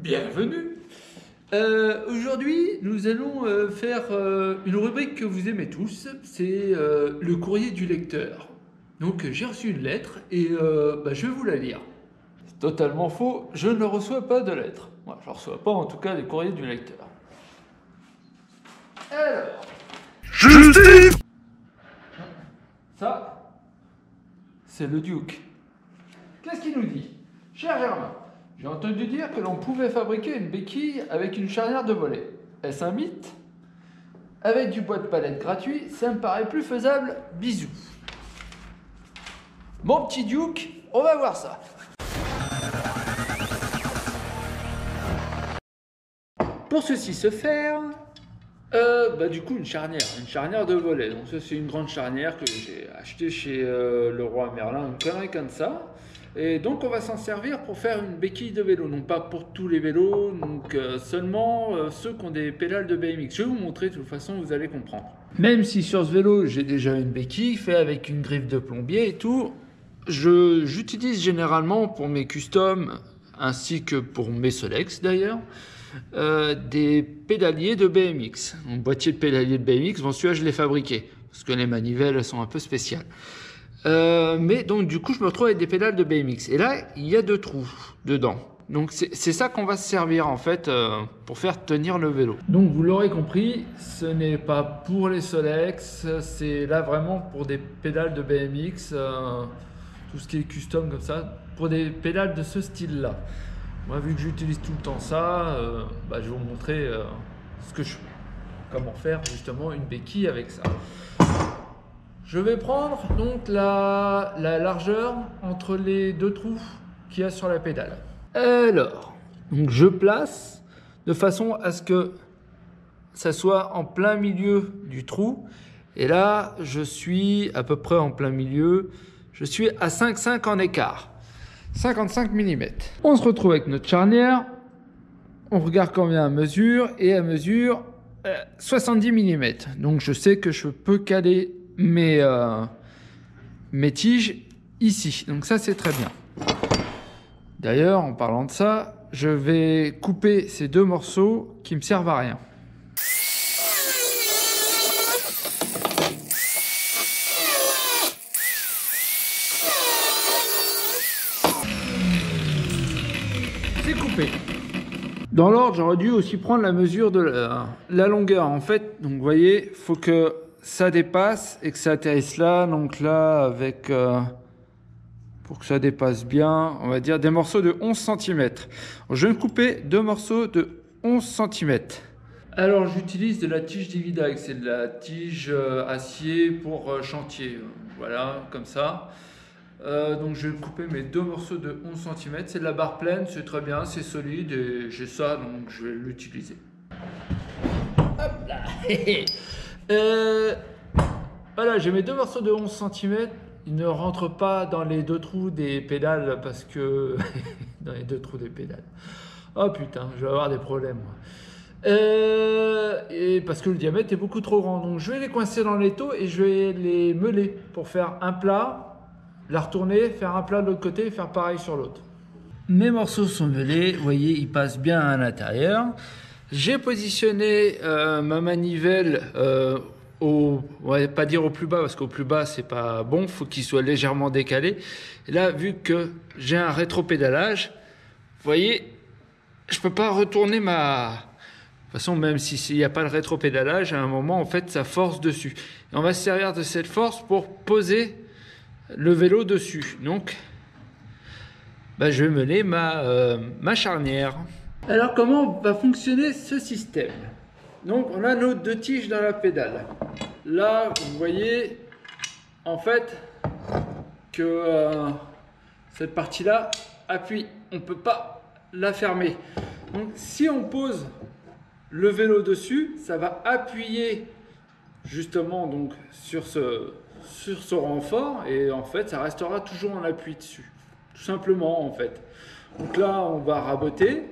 Bienvenue. Aujourd'hui, nous allons faire une rubrique que vous aimez tous, c'est le courrier du lecteur. Donc j'ai reçu une lettre et je vais vous la lire. C'est totalement faux, je ne reçois pas de lettres. Moi, je ne reçois pas en tout cas les courriers du lecteur. Alors, Justice! ça, c'est le Duc. Qu'est-ce qu'il nous dit? Cher Germain, j'ai entendu dire que l'on pouvait fabriquer une béquille avec une charnière de volet. Est-ce un mythe? Avec du bois de palette gratuit, ça me paraît plus faisable. Bisous. Mon petit Duke, on va voir ça. Pour ceci se faire, du coup une charnière de volet. Donc ça c'est une grande charnière que j'ai achetée chez le roi Merlin, une connerie comme ça. Et donc on va s'en servir pour faire une béquille de vélo, non pas pour tous les vélos, donc seulement ceux qui ont des pédales de BMX. Je vais vous montrer, de toute façon vous allez comprendre. Même si sur ce vélo j'ai déjà une béquille faite avec une griffe de plombier et tout, j'utilise généralement pour mes customs, ainsi que pour mes Solex d'ailleurs, des pédaliers de BMX. Mon boîtier de pédalier de BMX, bon celui-là je l'ai fabriqué, parce que les manivelles elles sont un peu spéciales. Mais donc du coup je me retrouve avec des pédales de BMX et là il y a 2 trous dedans, donc c'est ça qu'on va se servir en fait pour faire tenir le vélo. Donc vous l'aurez compris, ce n'est pas pour les Solex, c'est là vraiment pour des pédales de BMX, tout ce qui est custom comme ça, pour des pédales de ce style là. Moi vu que j'utilise tout le temps ça, je vais vous montrer comment faire justement une béquille avec ça. Je vais prendre donc la largeur entre les 2 trous qu'il y a sur la pédale. Alors, donc je place de façon à ce que ça soit en plein milieu du trou. Et là, je suis à peu près en plein milieu. Je suis à 5,5 en écart. 55 mm. On se retrouve avec notre charnière. On regarde combien elle mesure. Et elle mesure 70 mm. Donc je sais que je peux caler mes tiges ici, donc ça c'est très bien. D'ailleurs en parlant de ça, je vais couper ces 2 morceaux qui me servent à rien. C'est coupé. Dans l'ordre, j'aurais dû aussi prendre la mesure de la longueur en fait, donc vous voyez, faut que ça dépasse et que ça atterrisse là, donc là avec pour que ça dépasse bien, on va dire des morceaux de 11 cm. Je vais me couper 2 morceaux de 11 cm. Alors j'utilise de la tige Dividag, c'est de la tige acier pour chantier, voilà comme ça. Donc je vais couper mes 2 morceaux de 11 cm, c'est de la barre pleine, c'est très bien, c'est solide et j'ai ça donc je vais l'utiliser. Hop là. Voilà, j'ai mes 2 morceaux de 11 cm. Ils ne rentrent pas dans les 2 trous des pédales parce que... dans les 2 trous des pédales. Oh putain, je vais avoir des problèmes. Et parce que le diamètre est beaucoup trop grand. Donc je vais les coincer dans l'étau et je vais les meuler pour faire un plat, la retourner, faire un plat de l'autre côté et faire pareil sur l'autre. Mes morceaux sont meulés, vous voyez, ils passent bien à l'intérieur. J'ai positionné ma manivelle on va pas dire au plus bas parce qu'au plus bas c'est pas bon, faut qu'il soit légèrement décalé. Et là, vu que j'ai un rétropédalage, vous voyez, je peux pas retourner ma... De toute façon, même s'il n'y a pas le rétropédalage, à un moment, en fait, ça force dessus. Et on va se servir de cette force pour poser le vélo dessus. Donc, je vais mener ma charnière. Alors comment va fonctionner ce système? Donc on a nos 2 tiges dans la pédale. Là vous voyez en fait que cette partie là appuie, on ne peut pas la fermer. Donc si on pose le vélo dessus, ça va appuyer justement donc sur ce renfort et en fait ça restera toujours en appui dessus, tout simplement en fait. Donc là on va raboter.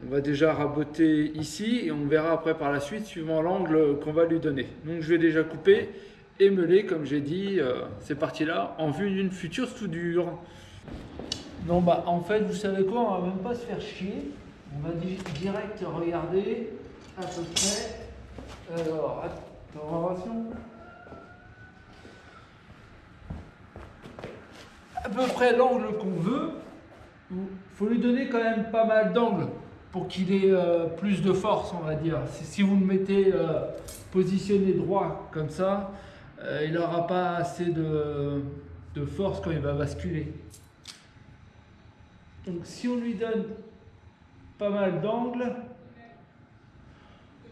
On va déjà raboter ici et on verra après par la suite suivant l'angle qu'on va lui donner. Donc je vais déjà couper et meuler comme j'ai dit ces parties-là en vue d'une future soudure. Non en fait vous savez quoi, on va même pas se faire chier. On va direct regarder à peu près. Alors, attention. À peu près l'angle qu'on veut. Il faut lui donner quand même pas mal d'angle pour qu'il ait plus de force, on va dire. Si vous le mettez positionné droit comme ça, il n'aura pas assez de force quand il va basculer. Donc si on lui donne pas mal d'angle,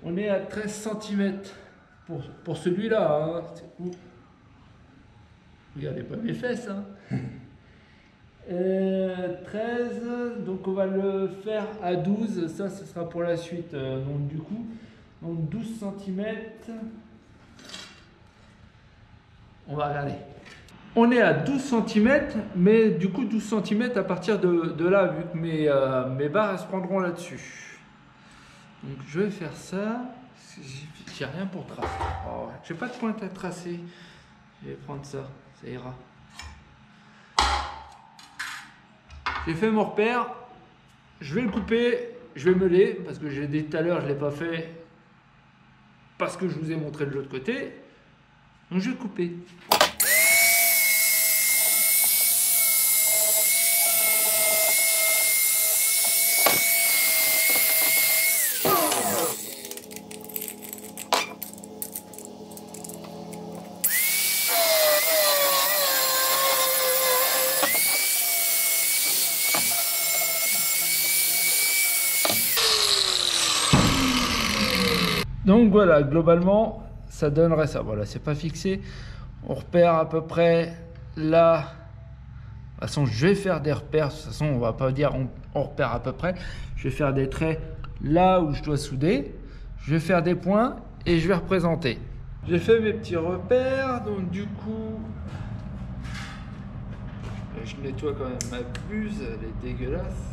on est à 13 cm pour celui-là. Hein. Regardez pas mes fesses. Hein. 13, donc on va le faire à 12, ça ce sera pour la suite. Donc du coup, donc 12 cm, on va regarder. On est à 12 cm, mais du coup 12 cm à partir de là, vu que mes barres elles se prendront là-dessus. Donc je vais faire ça, j'ai rien pour tracer. Oh, j'ai pas de pointe à tracer, je vais prendre ça, ça ira. J'ai fait mon repère, je vais le couper, je vais meuler, parce que j'ai dit tout à l'heure, je ne l'ai pas fait, parce que je vous ai montré de l'autre côté. Donc je vais le couper. Donc voilà, globalement, ça donnerait ça. Voilà, c'est pas fixé. On repère à peu près là. De toute façon, je vais faire des repères. De toute façon, on va pas dire on repère à peu près. Je vais faire des traits là où je dois souder. Je vais faire des points et je vais représenter. J'ai fait mes petits repères. Donc du coup, je nettoie quand même ma buse. Elle est dégueulasse.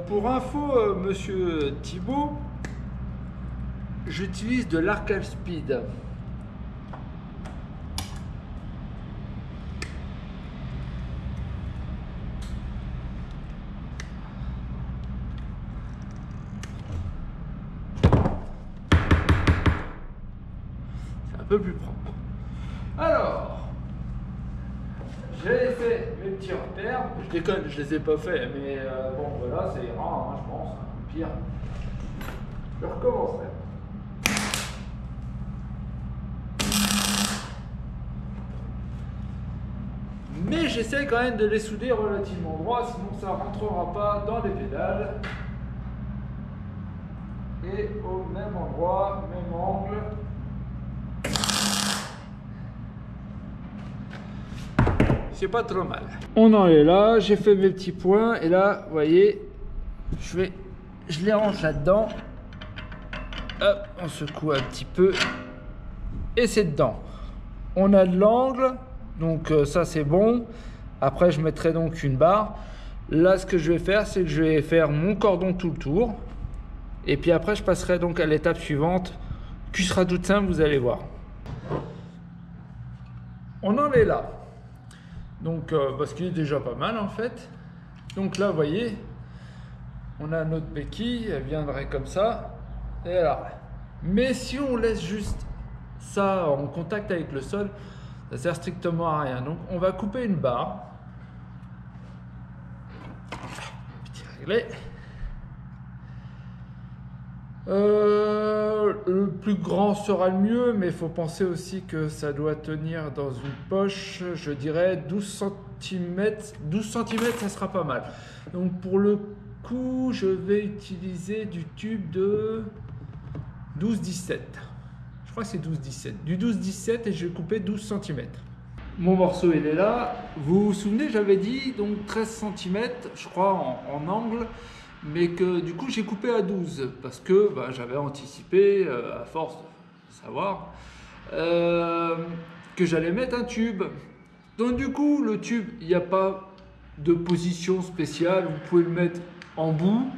Pour info, monsieur Thibault, j'utilise de l'Arcal Speed. C'est un peu plus propre. Alors, j'ai fait mes petits repères. Je déconne, je les ai pas faits, mais bon voilà, ça ira, hein, je pense. Au pire, je recommencerai. Mais j'essaie quand même de les souder relativement droit, sinon ça ne rentrera pas dans les pédales. Et au même endroit, même angle. C'est pas trop mal. On en est là, j'ai fait mes petits points et là, vous voyez, je les range là-dedans. Hop, on secoue un petit peu et c'est dedans. On a de l'angle, donc ça c'est bon. Après, je mettrai donc une barre. Là, ce que je vais faire, c'est que je vais faire mon cordon tout le tour. Et puis après, je passerai donc à l'étape suivante, qui sera toute simple, vous allez voir. On en est là. Donc, parce qu'il est déjà pas mal en fait. Donc là, vous voyez, on a notre béquille, elle viendrait comme ça. Et là. Mais si on laisse juste ça en contact avec le sol, ça sert strictement à rien. Donc, on va couper une barre. Petit réglet. Le plus grand sera le mieux, mais il faut penser aussi que ça doit tenir dans une poche, je dirais 12 cm. 12 cm, ça sera pas mal. Donc pour le coup, je vais utiliser du tube de 12-17. Je crois que c'est 12-17. Du 12-17 et je vais couper 12 cm. Mon morceau, il est là. Vous vous souvenez, j'avais dit donc 13 cm, je crois, en angle. Mais que du coup j'ai coupé à 12 parce que j'avais anticipé, à force de savoir, que j'allais mettre un tube. Donc du coup le tube, il n'y a pas de position spéciale, vous pouvez le mettre en bout,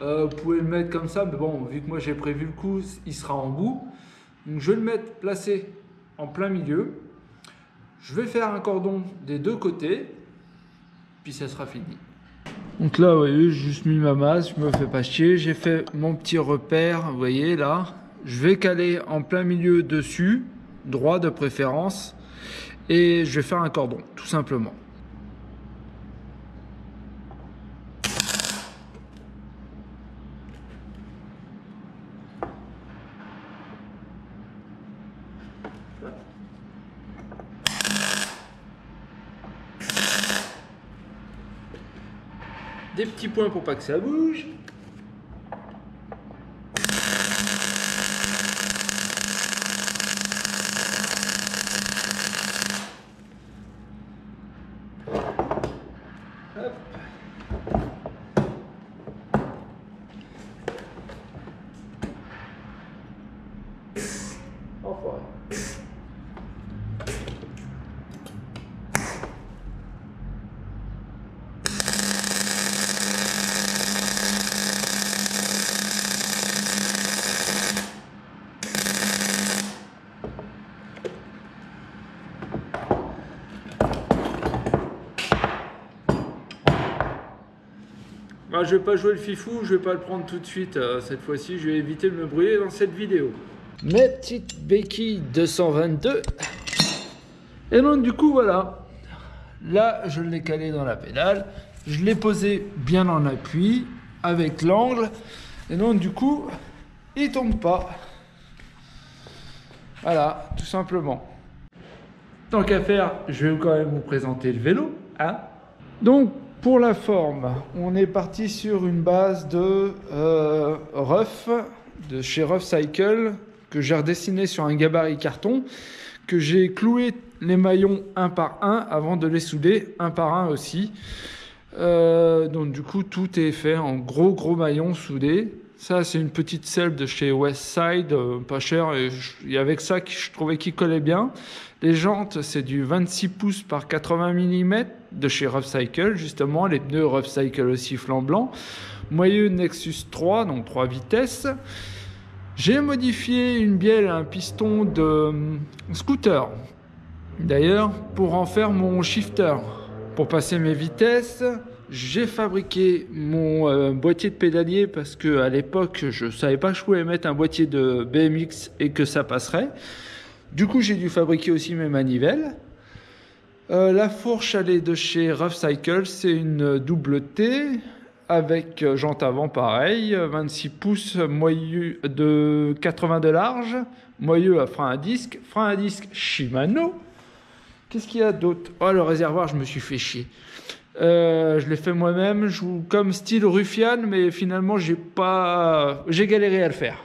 vous pouvez le mettre comme ça, mais bon, vu que moi j'ai prévu le coup, il sera en bout. Donc je vais le mettre placé en plein milieu. Je vais faire un cordon des deux côtés. puis ça sera fini. Donc là, vous voyez, j'ai juste mis ma masse, je me fais pas chier. J'ai fait mon petit repère, vous voyez là. Je vais caler en plein milieu dessus, droit de préférence, et je vais faire un cordon, tout simplement. Des petits points pour pas que ça bouge. Hop. Enfoiré. Ah, je vais pas jouer le fifou, je vais pas le prendre tout de suite cette fois-ci, je vais éviter de me brûler dans cette vidéo. Mes petites béquilles 222. Et donc du coup voilà, là je l'ai calé dans la pédale, je l'ai posé bien en appui avec l'angle, et donc du coup il tombe pas. Voilà, tout simplement. Tant qu'à faire, je vais quand même vous présenter le vélo, hein. Donc pour la forme, on est parti sur une base de Rough, de chez Rough Cycle, que j'ai redessiné sur un gabarit carton, que j'ai cloué les maillons un par un avant de les souder un par un aussi. Donc du coup, tout est fait en gros maillons soudés. Ça, c'est une petite selle de chez Westside, pas cher, et il y avait que ça que je trouvais qui collait bien. Les jantes, c'est du 26 pouces par 80 mm de chez Rough Cycle, justement. Les pneus Rough Cycle aussi flanc blanc. Moyeu Nexus 3, donc 3 vitesses. J'ai modifié une bielle, un piston de scooter, d'ailleurs, pour en faire mon shifter. Pour passer mes vitesses, j'ai fabriqué mon boîtier de pédalier parce que à l'époque, je savais pas que je pouvais mettre un boîtier de BMX et que ça passerait. Du coup, j'ai dû fabriquer aussi mes manivelles. La fourche, elle est de chez Rough Cycle, c'est une double T avec jante avant pareil, 26 pouces, moyeu de 80 de large, moyeu à frein à disque Shimano. Qu'est-ce qu'il y a d'autre? Oh, le réservoir, je me suis fait chier. Je l'ai fait moi-même, comme style ruffian, mais finalement j'ai galéré à le faire.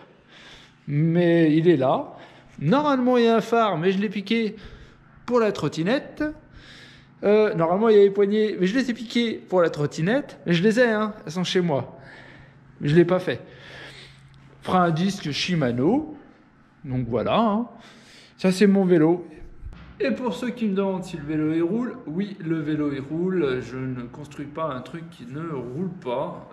Mais il est là. Normalement il y a un phare, mais je l'ai piqué pour la trottinette. Normalement il y a les poignées, mais je les ai piqués pour la trottinette. Mais je les ai, hein, elles sont chez moi. Mais je l'ai pas fait. Frein à disque Shimano. Donc voilà, hein. Ça c'est mon vélo. Et pour ceux qui me demandent si le vélo il roule, oui, le vélo il roule. Je ne construis pas un truc qui ne roule pas.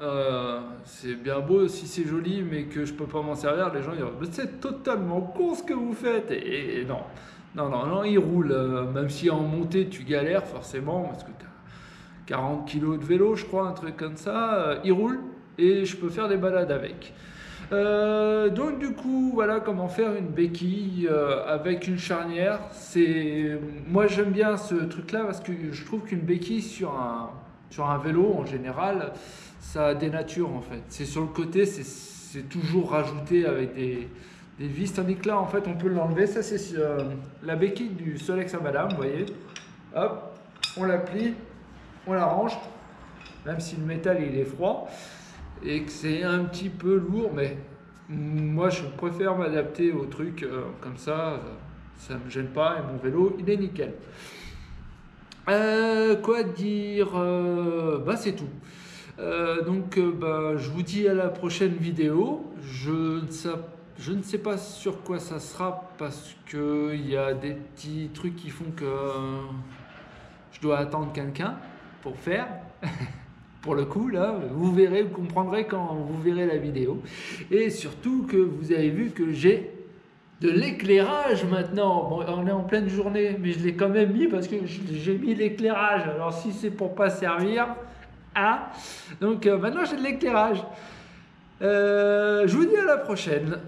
C'est bien beau si c'est joli, mais que je peux pas m'en servir. Les gens disent c'est totalement con ce que vous faites. Et non. Non, il roule. Même si en montée tu galères forcément, parce que tu as 40 kg de vélo, je crois, un truc comme ça. Il roule et je peux faire des balades avec. Donc du coup voilà comment faire une béquille avec une charnière. Moi j'aime bien ce truc là parce que je trouve qu'une béquille sur un vélo en général ça dénature en fait. C'est sur le côté, c'est toujours rajouté avec des vis, tandis que là en fait on peut l'enlever. Ça c'est la béquille du Solex à Madame, vous voyez. Hop, on la plie, on la range, même si le métal il est froid et que c'est un petit peu lourd, mais moi je préfère m'adapter au truc comme ça me gêne pas et mon vélo il est nickel. Quoi dire, c'est tout. Donc je vous dis à la prochaine vidéo. Je ne sais pas sur quoi ça sera parce que il y a des petits trucs qui font que je dois attendre quelqu'un pour faire. Pour le coup, là, vous verrez, vous comprendrez quand vous verrez la vidéo. Et surtout que vous avez vu que j'ai de l'éclairage maintenant. Bon, on est en pleine journée, mais je l'ai quand même mis parce que j'ai mis l'éclairage. Alors si c'est pour pas servir, hein. Donc maintenant j'ai de l'éclairage. Je vous dis à la prochaine.